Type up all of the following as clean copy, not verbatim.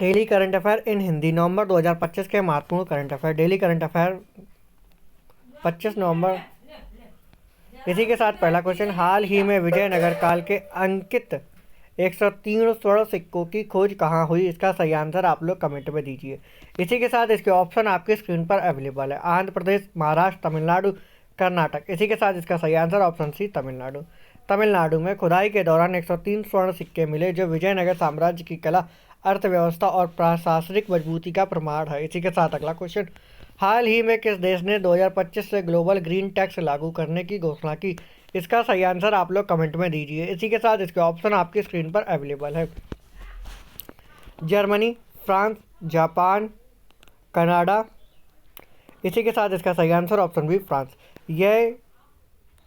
Daily current affair इन हिंदी नवंबर 2025 के महत्वपूर्ण current affair. Daily current affair 25 नवंबर। इसी के साथ पहला क्वेश्चन, हाल ही में विजयनगर काल के अंकित 103 स्वर्ण सिक्कों की खोज कहाँ हुई? इसका सही आंसर आप लोग कमेंट में दीजिए। इसी के साथ इसके ऑप्शन आपकी स्क्रीन पर अवेलेबल है। आंध्र प्रदेश, महाराष्ट्र, तमिलनाडु, कर्नाटक। इसी के साथ इसका सही answer option C Tamil Nadu. Tamil Nadu में खुदाई के दौरान 103 स्वर्ण सिक्के मिले जो विजयनगर साम्राज्य की कला, अर्थव्यवस्था और प्रशासनिक मजबूती का प्रमाण है। इसी के साथ अगला क्वेश्चन, हाल ही में किस देश ने 2025 से ग्लोबल ग्रीन टैक्स लागू करने की घोषणा की? इसका सही आंसर आप लोग कमेंट में दीजिए। इसी के साथ इसके ऑप्शन आपकी स्क्रीन पर अवेलेबल है। Germany, France, Japan, Canada. इसी के साथ इसका सही आंसर ऑप्शन बी फ्रांस। यह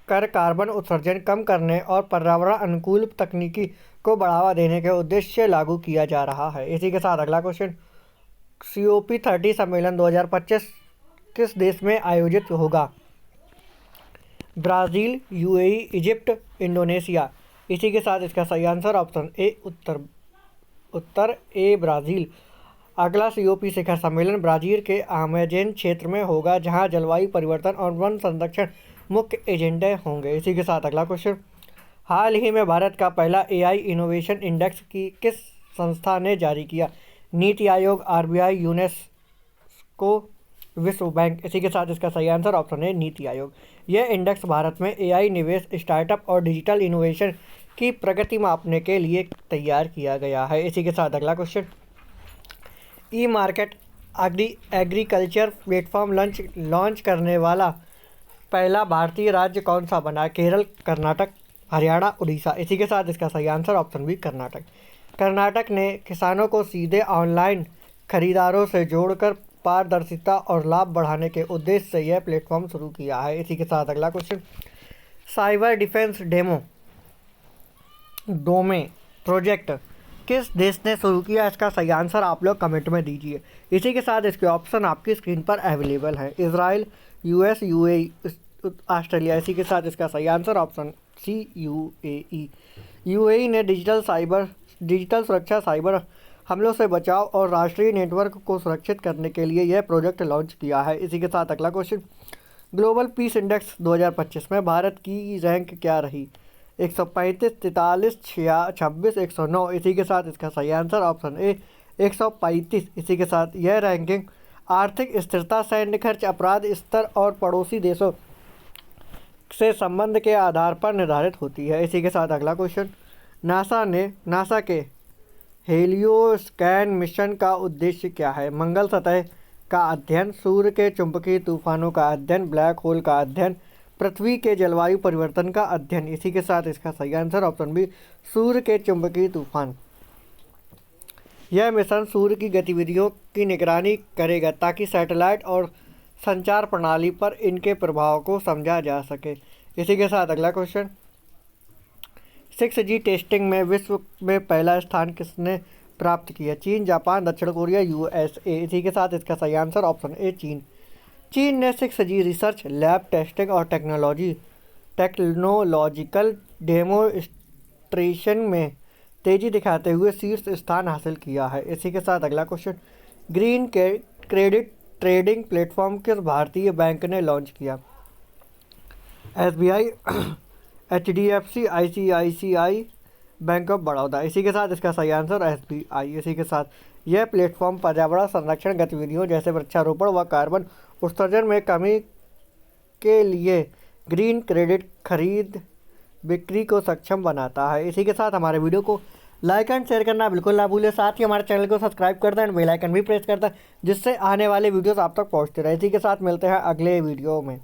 कर कार्बन उत्सर्जन कम करने और पर्यावरण अनुकूल तकनीकी को बढ़ावा देने के उद्देश्य से लागू किया जा रहा है। इसी के साथ अगला क्वेश्चन, COP30 सम्मेलन 2025 किस देश में आयोजित होगा? Brazil, UAE, Egypt, Indonesia. इसी के साथ इसका सही answer option A Uttar A Brazil. अगला COP शिखर सम्मेलन ब्राज़ील के अमेज़न क्षेत्र में होगा जहां जलवायु परिवर्तन और वन संरक्षण मुख्य एजेंडे होंगे। इसी के साथ अगला क्वेश्चन, हाल ही में भारत का पहला AI इनोवेशन इंडेक्स की किस संस्था ने जारी किया? नीति आयोग, RBI, यूनेस्को, विश्व बैंक। इसी के साथ इसका सही आंसर ऑप्शन है नीति आयोग। यह इंडेक्स भारत में AI निवेश, स्टार्टअप और डिजिटल इनोवेशन की प्रगति मापने के लिए तैयार किया गया है। इसी के साथ अगला क्वेश्चन, ई मार्केट एग्रीकल्चर प्लेटफॉर्म लॉन्च करने वाला पहला भारतीय राज्य कौन सा बना? केरल, कर्नाटक, हरियाणा, उड़ीसा। इसी के साथ इसका सही answer option B Karnataka. Karnataka ने किसानों को सीधे ऑनलाइन खरीदारों से जोड़कर पारदर्शिता और लाभ बढ़ाने के उद्देश्य से यह प्लेटफॉर्म शुरू किया है। इसी के साथ अगला क्वेश्चन, साइबर डिफेंस डोमे प्रोजेक्ट किस देश ने शुरू किया? इसका सही आंसर आप लोग कमेंट में दीजिए। इसी के साथ इसके ऑप्शन आपकी स्क्रीन पर अवेलेबल हैं। Israel, US, UAE, Australia. इसी के साथ इसका सही answer option C UAE। UAE ने डिजिटल सुरक्षा, साइबर हमलों से बचाव और राष्ट्रीय नेटवर्क को सुरक्षित करने के लिए यह प्रोजेक्ट लॉन्च किया है। इसी के साथ अगला क्वेश्चन, ग्लोबल पीस इंडेक्स 2025 में भारत की रैंक क्या रही? 135, 43, 26, 109। इसी के साथ इसका सही आंसर ऑप्शन ए 135। इसी के साथ यह रैंकिंग आर्थिक स्थिरता, सैन्य खर्च, अपराध स्तर और पड़ोसी देशों से संबंध के आधार पर निर्धारित होती है। इसी के साथ अगला क्वेश्चन, नासा के हेलियोस्कैन मिशन का उद्देश्य क्या है? मंगल सतह का अध्ययन, सूर्य के चुंबकीय तूफानों का अध्ययन, ब्लैक होल का अध्ययन, पृथ्वी के जलवायु परिवर्तन का अध्ययन। इसी के साथ इसका सही आंसर ऑप्शन बी सूर्य के चुंबकीय तूफान। यह मिशन सूर्य की गतिविधियों की निगरानी करेगा ताकि सैटेलाइट और संचार प्रणाली पर इनके प्रभाव को समझा जा सके। इसी के साथ अगला क्वेश्चन, 6G टेस्टिंग में विश्व में पहला स्थान किसने प्राप्त किया? चीन, जापान, दक्षिण कोरिया, USA। इसी के साथ इसका सही आंसर ऑप्शन ए चीन। चीन ने 6G रिसर्च लैब टेस्टिंग और टेक्नोलॉजिकल डेमोन्स्ट्रेशन में तेजी दिखाते हुए शीर्ष स्थान हासिल किया है। इसी के साथ अगला question, green credit trading platform किस भारतीय बैंक ने लॉन्च किया? SBI, HDFC, ICICI, bank of Baroda. इसी के साथ इसका सही आंसर SBI। इसी के साथ यह प्लेटफॉर्म पर्यावरण संरक्षण गतिविधियों जैसे वृक्षारोपण व कार्बन उत्सर्जन में कमी के लिए ग्रीन क्रेडिट खरीद बिक्री को सक्षम बनाता है। इसी के साथ हमारे वीडियो को लाइक एंड शेयर करना बिल्कुल ना भूलें। साथ ही हमारे चैनल को सब्सक्राइब कर दें, बेल आइकन भी प्रेस कर दें जिससे आने वाले वीडियोस आप तक पहुंचते रहे। इसी के साथ मिलते हैं अगले वीडियो में।